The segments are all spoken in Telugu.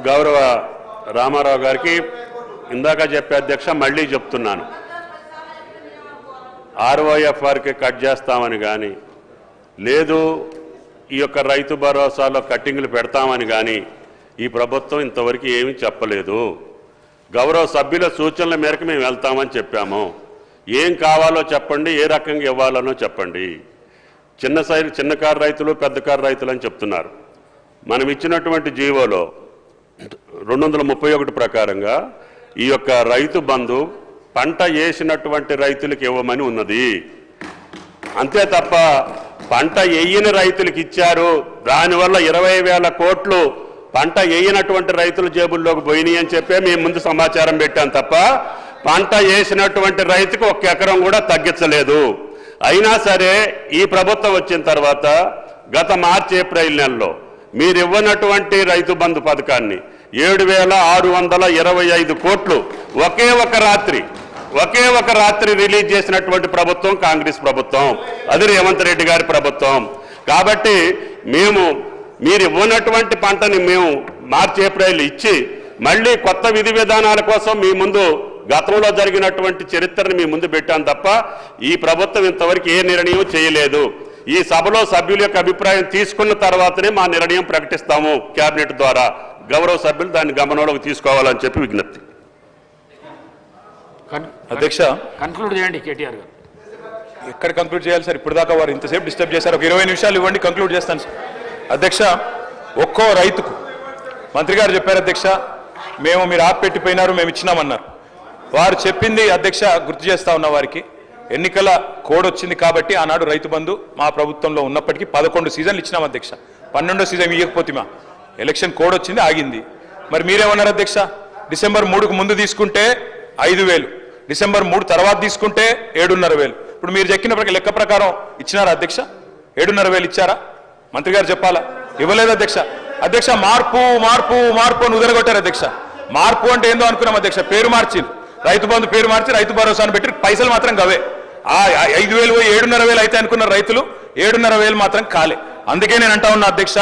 గౌరవ రామారావు గారికి ఇందాక చెప్పే అధ్యక్ష మళ్ళీ చెప్తున్నాను, ROFRకి కట్ చేస్తామని కానీ లేదు ఈ యొక్క రైతు భరోసాలో కట్టింగ్లు పెడతామని కానీ ఈ ప్రభుత్వం ఇంతవరకు ఏమీ చెప్పలేదు. గౌరవ సభ్యుల సూచనల మేరకు మేము వెళ్తామని చెప్పాము. ఏం కావాలో చెప్పండి, ఏ రకంగా ఇవ్వాలనో చెప్పండి. చిన్న కారు రైతులు పెద్ద కారు రైతులు అని చెప్తున్నారు. మనం ఇచ్చినటువంటి జీవోలో 231 ప్రకారంగా ఈ యొక్క రైతు బంధు పంట వేసినటువంటి రైతులకు ఇవ్వమని ఉన్నది. అంతే తప్ప పంట వేయని రైతులకు ఇచ్చారు, దానివల్ల 20,000 కోట్లు పంట వేయనటువంటి రైతుల జేబుల్లోకి పోయినాయి అని చెప్పే మేము ముందు సమాచారం పెట్టాం తప్ప పంట వేసినటువంటి రైతుకు 1 ఎకరం కూడా తగ్గించలేదు. అయినా సరే ఈ ప్రభుత్వం వచ్చిన తర్వాత గత మార్చి ఏప్రిల్ నెలలో మీరు ఇవ్వనటువంటి రైతు బంధు పథకాన్ని 7,625 కోట్లు ఒకే ఒక రాత్రి రిలీజ్ చేసినటువంటి ప్రభుత్వం కాంగ్రెస్ ప్రభుత్వం, అది రేవంత్ రెడ్డి గారి ప్రభుత్వం. కాబట్టి మీరు ఇవ్వనటువంటి పంటని మేము మార్చి ఏప్రిల్ ఇచ్చి మళ్ళీ కొత్త విధి విధానాల కోసం మీ ముందు గతంలో జరిగినటువంటి చరిత్రను మీ ముందు పెట్టాం తప్ప ఈ ప్రభుత్వం ఇంతవరకు ఏ నిర్ణయం చేయలేదు. ఈ సభలో సభ్యుల యొక్క అభిప్రాయం తీసుకున్న తర్వాతనే మా నిర్ణయం ప్రకటిస్తాము కేబినెట్ ద్వారా. గౌరవ సభ్యులు దాన్ని గమనంలోకి తీసుకోవాలని చెప్పి విజ్ఞప్తి. అధ్యక్ష, కన్క్లూడ్ చేయండి కేటీఆర్ గారు. ఎక్కడ కంక్లూడ్ చేయాలి సార్? ఇప్పుడు దాకా వారు ఇంతసేపు డిస్టర్బ్ చేశారు. ఒక 20 నిమిషాలు ఇవ్వండి, కంక్లూడ్ చేస్తాను సార్. అధ్యక్ష, ఒక్కో రైతుకు మంత్రి గారు చెప్పారు అధ్యక్ష, మీరు ఆపెట్టిపోయినారు, మేము ఇచ్చినామన్నారు. వారు చెప్పింది అధ్యక్ష గుర్తు చేస్తా ఉన్న వారికి, ఎన్నికల కోడ్ వచ్చింది కాబట్టి ఆనాడు రైతు బంధు మా ప్రభుత్వంలో ఉన్నప్పటికీ 11 సీజన్లు ఇచ్చినాం అధ్యక్ష. 12వ సీజన్ ఇవ్వకపోతే మా ఎలక్షన్ కోడ్ వచ్చింది, ఆగింది. మరి మీరేమన్నారు అధ్యక్ష? డిసెంబర్ 3కు ముందు తీసుకుంటే 5,000, డిసెంబర్ 3 తర్వాత తీసుకుంటే 7,500. ఇప్పుడు మీరు చెక్కిన లెక్క ప్రకారం ఇచ్చినారా అధ్యక్ష? 7,500 ఇచ్చారా? మంత్రి గారు చెప్పాలా? ఇవ్వలేదు అధ్యక్ష. అధ్యక్ష, మార్పు మార్పు మార్పు అని ఉదరగొట్టారు అధ్యక్ష. మార్పు అంటే ఏందో అనుకున్నాం అధ్యక్ష. పేరు మార్చి రైతు బంధు పేరు మార్చి రైతు భరోసాను పెట్టి పైసలు మాత్రం గవే. 5,000 7,500 అయితే అనుకున్న రైతులు 7,500 మాత్రం కాలే. అందుకే నేను అంటా ఉన్నా అధ్యక్ష,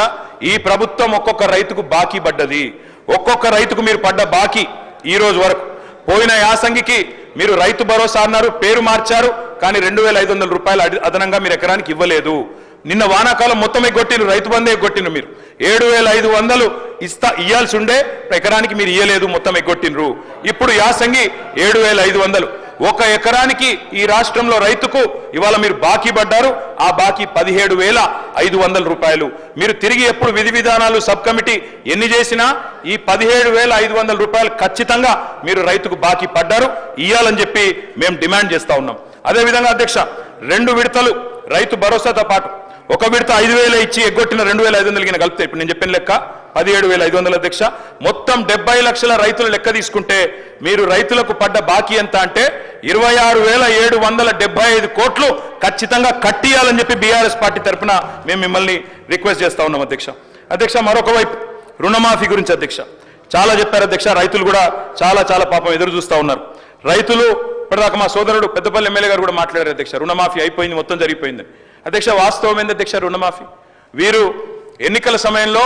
ఈ ప్రభుత్వం ఒక్కొక్క రైతుకు బాకీ పడ్డది. ఒక్కొక్క రైతుకు మీరు పడ్డ బాకీ ఈ రోజు వరకు, పోయిన యాసంగికి మీరు రైతు భరోసా అన్నారు, పేరు మార్చారు, కానీ 2,500 రూపాయలు అదనంగా మీరు ఎకరానికి ఇవ్వలేదు. నిన్న వానాకాలం మొత్తం ఎగ్గొట్టిను, రైతు బంధు ఎగ్గొట్టిను. మీరు 7,500 ఇయ్యాల్సి ఉండే ఎకరానికి మీరు ఇయ్యలేదు, మొత్తం ఎగ్గొట్టినరు. ఇప్పుడు యాసంగి 7,500 ఒక ఎకరానికి ఈ రాష్ట్రంలో రైతుకు ఇవాళ మీరు బాకీ పడ్డారు. ఆ బాకీ 17,500 రూపాయలు. మీరు తిరిగి ఎప్పుడు విధి విధానాలు సబ్ కమిటీ ఎన్ని చేసినా ఈ 17,500 రూపాయలు ఖచ్చితంగా మీరు రైతుకు బాకీ పడ్డారు, ఇయ్యాలని చెప్పి మేము డిమాండ్ చేస్తా ఉన్నాం. అదేవిధంగా అధ్యక్ష, 2 విడతలు రైతు భరోసాతో పాటు ఒక విడత 5,000 ఇచ్చి ఎగ్గొట్టిన 2,500 కలిపితే ఇప్పుడు నేను చెప్పిన లెక్క 17,500 అధ్యక్ష. మొత్తం 70 లక్షల రైతుల లెక్క తీసుకుంటే మీరు రైతులకు పడ్డ బాకీ ఎంత అంటే 26,775 కోట్లు ఖచ్చితంగా కట్టియాలని చెప్పి బీఆర్ఎస్ పార్టీ తరఫున మేము మిమ్మల్ని రిక్వెస్ట్ చేస్తా ఉన్నాం అధ్యక్ష. అధ్యక్ష, మరొక వైపు రుణమాఫీ గురించి అధ్యక్ష చాలా చెప్పారు అధ్యక్ష. రైతులు కూడా చాలా పాపం ఎదురు చూస్తూ ఉన్నారు. రైతులు ఇప్పటిదాకా మా సోదరుడు పెద్దపల్లి ఎమ్మెల్యే గారు కూడా మాట్లాడారు అధ్యక్ష, రుణమాఫీ అయిపోయింది, మొత్తం జరిగిపోయింది అధ్యక్ష. వాస్తవం ఏంది అధ్యక్ష? రుణమాఫీ వీరు ఎన్నికల సమయంలో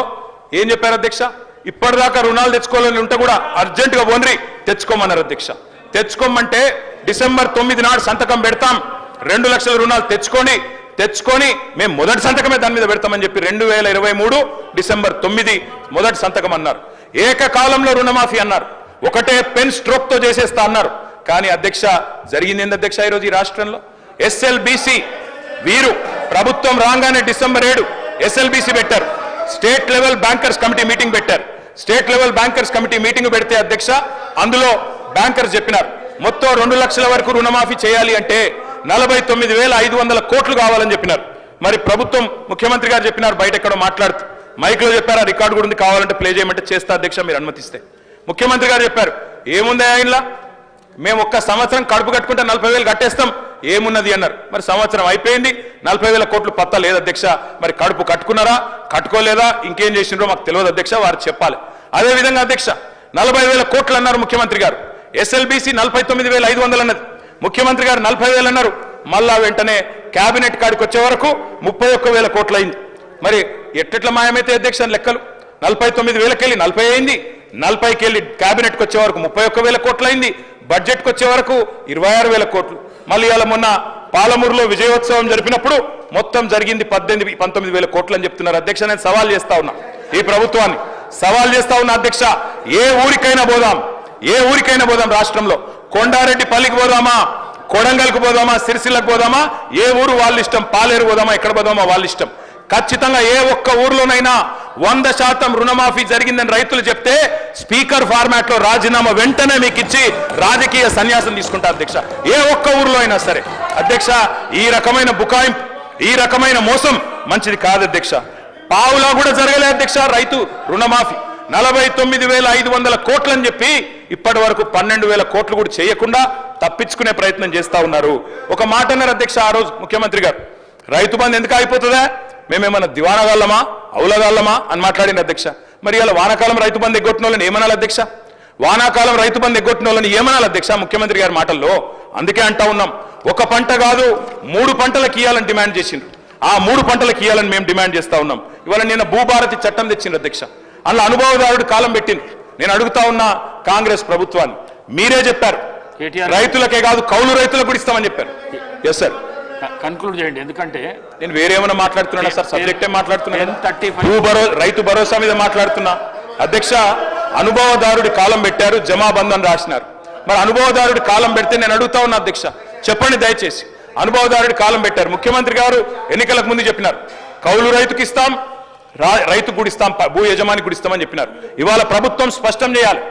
ఏం చెప్పారు అధ్యక్ష? ఇప్పటిదాకా రుణాలు తెచ్చుకోవాలని ఉంటే కూడా అర్జెంటుగా ఓన్రి తెచ్చుకోమన్నారు అధ్యక్ష. తెచ్చుకోమంటే డిసెంబర్ 9 నాడు సంతకం పెడతాం, 2 లక్షల రుణాలు తెచ్చుకొని మేము మొదటి సంతకమే దాని మీద పెడతామని చెప్పి 2023 డిసెంబర్ 9 మొదటి సంతకం అన్నారు. ఏకకాలంలో రుణమాఫీ అన్నారు, ఒకటే పెన్ స్ట్రోక్ తో చేసేస్తా అన్నారు. కానీ అధ్యక్ష జరిగింది ఏంది అధ్యక్ష? ఈరోజు ఈ రాష్ట్రంలో SLBC వీరు ప్రభుత్వం రాగానే డిసెంబర్ 7 SLBC పెట్టారు, state level bankers committee meeting పెట్టారు. State level bankers committee meeting పెడితే అధ్యక్ష అందులో బ్యాంకర్స్ చెప్పినారు మొత్తం 2 లక్షల వరకు రుణమాఫీ చేయాలి అంటే 49,500 కోట్లు కావాలని చెప్పినారు. మరి ప్రభుత్వం ముఖ్యమంత్రి గారు చెప్పినారు, బయట ఎక్కడో మాట్లాడుతూ మైక్లో చెప్పారు, ఆ రికార్డు కూడా ఉంది, కావాలంటే ప్లే చేయమంటే చేస్తా అధ్యక్ష మీరు అనుమతిస్తే. ముఖ్యమంత్రి గారు చెప్పారు, ఏముంది ఆయనలా, మేము ఒక్క సంవత్సరం కడుపు కట్టుకుంటే 40,000 కట్టేస్తాం, ఏమున్నది అన్నారు. మరి సంవత్సరం అయిపోయింది, 40,000 కోట్లు పత్తా లేదు అధ్యక్ష. మరి కడుపు కట్టుకున్నారా కట్టుకోలేదా ఇంకేం చేసినారో మాకు తెలియదు అధ్యక్ష, వారు చెప్పాలి. అదేవిధంగా అధ్యక్ష 40,000 కోట్లు అన్నారు ముఖ్యమంత్రి గారు, SLBC 49,500 అన్నది, ముఖ్యమంత్రి గారు 40,000 అన్నారు. మళ్ళా వెంటనే కేబినెట్ కాడికి వచ్చే వరకు 31,000 కోట్లు అయింది. మరి ఎట్లా మాయమైతే అధ్యక్ష లెక్కలు? 49,000 కెళ్ళి 40 అయింది, 40కి వెళ్ళి కేబినెట్కి వచ్చే వరకు 31,000 కోట్లు అయింది, బడ్జెట్కి వచ్చే వరకు 26,000 కోట్లు. మళ్ళీ ఇలా మొన్న పాలమూరులో విజయోత్సవం జరిపినప్పుడు మొత్తం జరిగింది 19,000 కోట్లు అని చెప్తున్నారు. అధ్యక్ష, నేను సవాల్ చేస్తా ఉన్నా, ఈ ప్రభుత్వాన్ని సవాల్ చేస్తా ఉన్నా అధ్యక్ష. ఏ ఊరికైనా పోదాం రాష్ట్రంలో, కొండారెడ్డిపల్లికి పోదామా, కొడంగల్కి పోదామా, సిరిసిల్లకు పోదామా, ఏ ఊరు వాళ్ళ ఇష్టం, పాలేరు పోదామా, ఎక్కడ పోదామా వాళ్ళ ఇష్టం. ఖచ్చితంగా ఏ ఒక్క ఊర్లోనైనా 100% రుణమాఫీ జరిగిందని రైతులు చెప్తే స్పీకర్ ఫార్మాట్ లో రాజీనామా వెంటనే మీకు ఇచ్చి రాజకీయ సన్యాసం తీసుకుంటారు అధ్యక్ష, ఏ ఒక్క ఊర్లో అయినా సరే. అధ్యక్ష, ఈ రకమైన బుకాయింపు, ఈ రకమైన మోసం మంచిది కాదు అధ్యక్ష. పావులా కూడా జరగలే అధ్యక్ష రైతు రుణమాఫీ. 49,500 కోట్లు అని చెప్పి ఇప్పటి వరకు 12,000 కోట్లు కూడా చేయకుండా తప్పించుకునే ప్రయత్నం చేస్తా ఉన్నారు. ఒక మాట అన్నారు అధ్యక్ష ఆ రోజు ముఖ్యమంత్రి గారు, రైతు బంధు ఎందుకు అయిపోతుందా, మేమేమన్నా దివానగాళ్ళమా, అవులగాళ్ళమా అని మాట్లాడింది అధ్యక్ష. మరి ఇలా వానాకాలం రైతు బంధు ఎగ్గొట్టిన వాళ్ళని ఏమనాలి అధ్యక్ష? వానాకాలం రైతు బంధు ఎగ్గొట్టిన వాళ్ళని ఏమనాలి అధ్యక్ష ముఖ్యమంత్రి గారి మాటల్లో? అందుకే అంటా ఉన్నాం, ఒక పంట కాదు 3 పంటలకు ఇవ్వాలని డిమాండ్ చేసిండ్రు. ఆ 3 పంటలకు ఇవ్వాలని మేము డిమాండ్ చేస్తా ఉన్నాం. ఇవాళ నిన్న భూభారతి చట్టం తెచ్చిండ్రు అధ్యక్ష, అందులో అనుభవదారుడు కాలం పెట్టింది. నేను అడుగుతా ఉన్నా కాంగ్రెస్ ప్రభుత్వాన్ని, మీరే చెప్పారు రైతులకే కాదు కౌలు రైతులకు కూడా ఇస్తామని చెప్పారు. ఎస్ సార్, కన్క్లూడ్ చేయండి, ఎందుకంటే నేను వేరేమైనా మాట్లాడుతున్నా సార్, సబ్జెక్టే మాట్లాడుతున్నా, రైతు భరోసా మీద మాట్లాడుతున్నా అధ్యక్ష. అనుభవదారుడి కాలం పెట్టారు, జమాబంధన్ రాసినారు. మరి అనుభవదారుడి కాలం పెడితే నేను అడుగుతా ఉన్నా అధ్యక్ష, చెప్పండి దయచేసి, అనుభవదారుడి కాలం పెట్టారు. ముఖ్యమంత్రి గారు ఎన్నికలకు ముందు చెప్పినారు కౌలు రైతుకి ఇస్తాం, రైతు కూడా ఇస్తాం, భూ యజమాని కూడా ఇస్తామని చెప్పినారు. ఇవాళ ప్రభుత్వం స్పష్టం చేయాలి,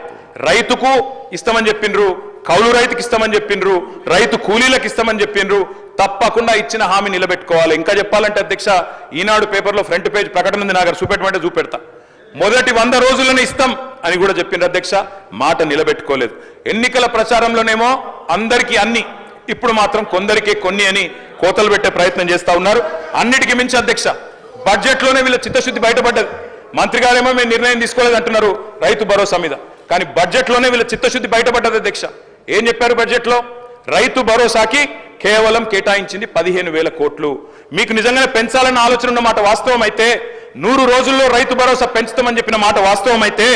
రైతుకు ఇస్తామని చెప్పిండ్రు, కౌలు రైతుకి ఇస్తామని చెప్పిండ్రు, రైతు కూలీలకు ఇస్తామని చెప్పిండ్రు. తప్పకుండా ఇచ్చిన హామీ నిలబెట్టుకోవాలి. ఇంకా చెప్పాలంటే అధ్యక్ష, ఈనాడు పేపర్లో ఫ్రంట్ పేజ్ ప్రకటన ఉంది, నాకు చూపెట్టమంటే చూపెడతా. మొదటి 100 రోజుల్లోనే ఇస్తాం అని కూడా చెప్పిండ్రు అధ్యక్ష, మాట నిలబెట్టుకోలేదు. ఎన్నికల ప్రచారంలోనేమో అందరికీ అన్ని, ఇప్పుడు మాత్రం కొందరికే కొన్ని అని కోతలు పెట్టే ప్రయత్నం చేస్తా ఉన్నారు. అన్నిటికీ మించి అధ్యక్ష, బడ్జెట్లోనే వీళ్ళ చిత్తశుద్ధి బయటపడ్డది. మంత్రి గారేమో మేము నిర్ణయం తీసుకోలేదు అంటున్నారు రైతు భరోసా మీద, కానీ బడ్జెట్లోనే వీళ్ళ చిత్తశుద్ధి బయటపడ్డది అధ్యక్ష. ఏం చెప్పారు బడ్జెట్లో? రైతు భరోసాకి కేవలం కేటాయించింది 15,000 కోట్లు. మీకు నిజంగానే పెంచాలన్న ఆలోచన ఉన్న మాట వాస్తవం అయితే, 100 రోజుల్లో రైతు భరోసా పెంచుతామని చెప్పిన మాట వాస్తవం అయితే,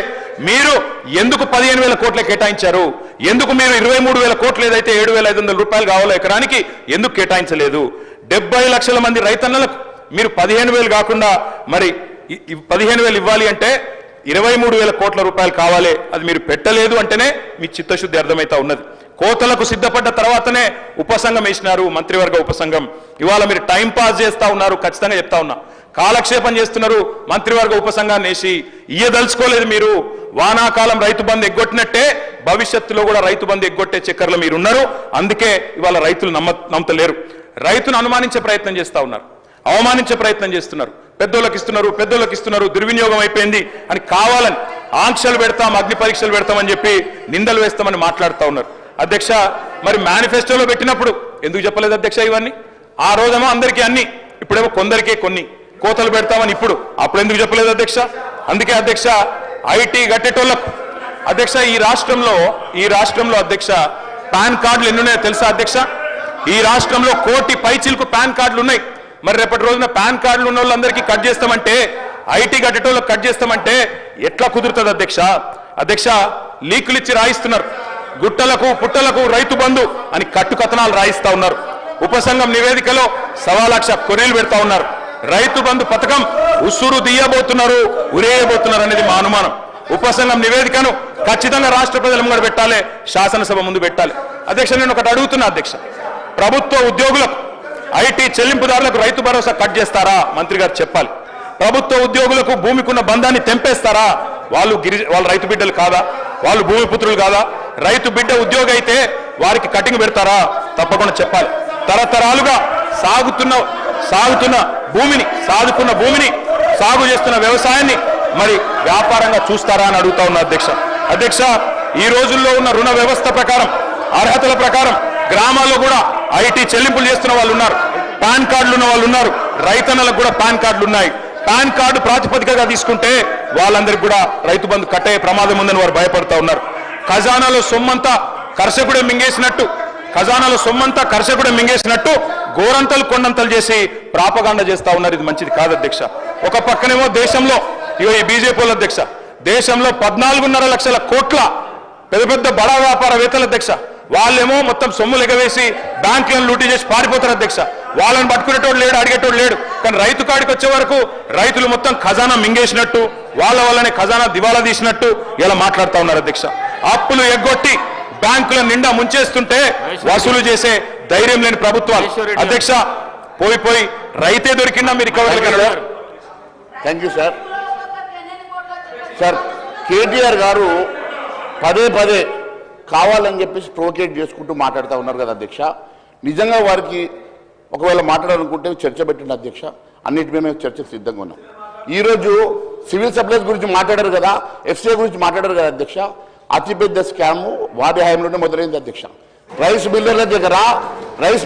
మీరు ఎందుకు 15,000 కోట్లే కేటాయించారు? ఎందుకు మీరు 23,000 కోట్లు ఏదైతే 7,500 రూపాయలు కావాలో ఎకరానికి ఎందుకు కేటాయించలేదు? 70 లక్షల మంది రైతన్నలకు మీరు 15,000 కాకుండా మరి 15,000 ఇవ్వాలి అంటే 23,000 కోట్ల రూపాయలు కావాలి. అది మీరు పెట్టలేదు అంటేనే మీ చిత్తశుద్ధి అర్థమైతా ఉన్నది. కోతలకు సిద్ధపడ్డ తర్వాతనే ఉపసంఘం వేసినారు, మంత్రివర్గ ఉపసంఘం. ఇవాళ మీరు టైం పాస్ చేస్తా ఉన్నారు, ఖచ్చితంగా చెప్తా ఉన్నా, కాలక్షేపం చేస్తున్నారు. మంత్రివర్గ ఉపసంఘాన్ని వేసి ఇయ్యదలుచుకోలేదు మీరు. వానాకాలం రైతు బంధు ఎగ్గొట్టినట్టే భవిష్యత్తులో కూడా రైతు బంధు ఎగ్గొట్టే చక్కర్లో మీరు ఉన్నారు. అందుకే ఇవాళ రైతులు నమ్మతలేరు. రైతును అనుమానించే ప్రయత్నం చేస్తా ఉన్నారు, అవమానించే ప్రయత్నం చేస్తున్నారు. పెద్దోళ్ళకి ఇస్తున్నారు, దుర్వినియోగం అయిపోయింది అని కావాలని ఆంక్షలు పెడతాం, అగ్ని పరీక్షలు పెడతామని చెప్పి నిందలు వేస్తామని మాట్లాడుతూ ఉన్నారు. అధ్యక్ష, మరి మేనిఫెస్టోలో పెట్టినప్పుడు ఎందుకు చెప్పలేదు అధ్యక్ష ఇవన్నీ? ఆ రోజేమో అందరికీ అన్ని, ఇప్పుడేమో కొందరికే కొన్ని కోతలు పెడతామని అప్పుడు ఎందుకు చెప్పలేదు అధ్యక్ష? అందుకే అధ్యక్ష, ఐటీ గట్టేటోళ్ళకు అధ్యక్ష ఈ రాష్ట్రంలో అధ్యక్ష పాన్ కార్డులు ఎన్ని ఉన్నాయో తెలుసా అధ్యక్ష? ఈ రాష్ట్రంలో 1 కోటి పైచిలకు పాన్ కార్డులు ఉన్నాయి. మరి రేపటి రోజున పాన్ కార్డులు ఉన్న వాళ్ళందరికీ కట్ చేస్తామంటే, ఐటీ గట్టేటోళ్ళకి కట్ చేస్తామంటే ఎట్లా కుదురుతుంది అధ్యక్ష? అధ్యక్ష, లీకులు ఇచ్చి రాయిస్తున్నారు, గుట్టలకు పుట్టలకు రైతు బంధు అని కట్టుకథనాలు రాయిస్తా ఉన్నారు. ఉపసంఘం నివేదికలో 1,00,000 కొనేలు పెడతా ఉన్నారు. రైతు బంధు పథకం ఉసురు తీయబోతున్నారు, ఉరేయబోతున్నారు అనేది మా అనుమానం. ఉపసంఘం నివేదికను ఖచ్చితంగా రాష్ట్ర ప్రజల ముందు పెట్టాలి, శాసనసభ ముందు పెట్టాలి. అధ్యక్ష, నేను ఒకటి అడుగుతున్నా అధ్యక్ష, ప్రభుత్వ ఉద్యోగులకు ఐటీ చెల్లింపుదారులకు రైతు భరోసా కట్ చేస్తారా? మంత్రి గారు చెప్పాలి. ప్రభుత్వ ఉద్యోగులకు భూమికున్న బంధాన్ని తెంపేస్తారా? వాళ్ళు రైతు బిడ్డలు కాదా? వాళ్ళు భూమిపుత్రులు కాదా? రైతు బిడ్డ ఉద్యోగి అయితే వారికి కటింగ్ పెడతారా? తప్పకుండా చెప్పాలి. తరతరాలుగా సాగుతున్న భూమిని సాగు చేస్తున్న వ్యవసాయాన్ని మరి వ్యాపారంగా చూస్తారా అని అడుగుతా ఉన్నా అధ్యక్ష. ఈ రోజుల్లో ఉన్న రుణ వ్యవస్థ ప్రకారం, అర్హతల ప్రకారం గ్రామాల్లో కూడా ఐటీ చెల్లింపులు చేస్తున్న వాళ్ళు ఉన్నారు, పాన్ కార్డులు ఉన్న వాళ్ళు ఉన్నారు, రైతన్నలకు కూడా పాన్ కార్డులు ఉన్నాయి. పాన్ కార్డు ప్రాతిపదికగా తీసుకుంటే వాళ్ళందరికీ కూడా రైతు బంధు కట్టే ప్రమాదం ఉందని వారు భయపడతా ఉన్నారు. ఖజానాలో సొమ్మంతా కర్షకుడే మింగేసినట్టు గోరంతలు కొండంతలు చేసి ప్రాపగాండ చేస్తా ఉన్నారు. ఇది మంచిది కాదు అధ్యక్ష. ఒక పక్కనేమో దేశంలో ఇగో ఈ బీజేపీ వాళ్ళ అధ్యక్ష దేశంలో 14.5 లక్షల కోట్ల పెద్ద పెద్ద బడా వ్యాపారవేత్తల అధ్యక్ష వాళ్ళేమో మొత్తం సొమ్ములు ఎగవేసి బ్యాంకులను లూటీ చేసి పారిపోతారు అధ్యక్ష. వాళ్ళని పట్టుకునేటోడు లేడు, అడిగేటోడు లేడు. కానీ రైతు కాడికి వచ్చే వరకు రైతులు మొత్తం ఖజానా మింగేసినట్టు, వాళ్ళ వల్లనే ఖజానా దివాలా తీసినట్టు ఇలా మాట్లాడుతూ ఉన్నారు అధ్యక్ష. అప్పులు ఎగ్గొట్టి బ్యాంకుల నిండా ముంచేస్తుంటే వసూలు చేసే ధైర్యం లేని ప్రభుత్వాలు అధ్యక్ష. పోయి రైతే దొరికినా మీరు రికవరీ కలడా? Thank you sir. Sir KTR garu పదే పదే కావాలని చెప్పేసి ప్రొవోకేట్ చేసుకుంటూ మాట్లాడుతూ ఉన్నారు కదా అధ్యక్ష. నిజంగా వారికి ఒకవేళ మాట్లాడాలనుకుంటే చర్చ పెట్టింది అధ్యక్ష. అన్నిటి మీద మేము చర్చకు సిద్ధంగా ఉన్నాం. ఈరోజు సివిల్ సప్లైస్ గురించి మాట్లాడారు కదా, ఎఫ్సీఐ గురించి మాట్లాడారు కదా అధ్యక్ష. అతిపెద్ద స్కామ్ వారి హయాంలోనే మొదలైంది అధ్యక్ష. రైస్ బిల్డర్ల దగ్గర రైస్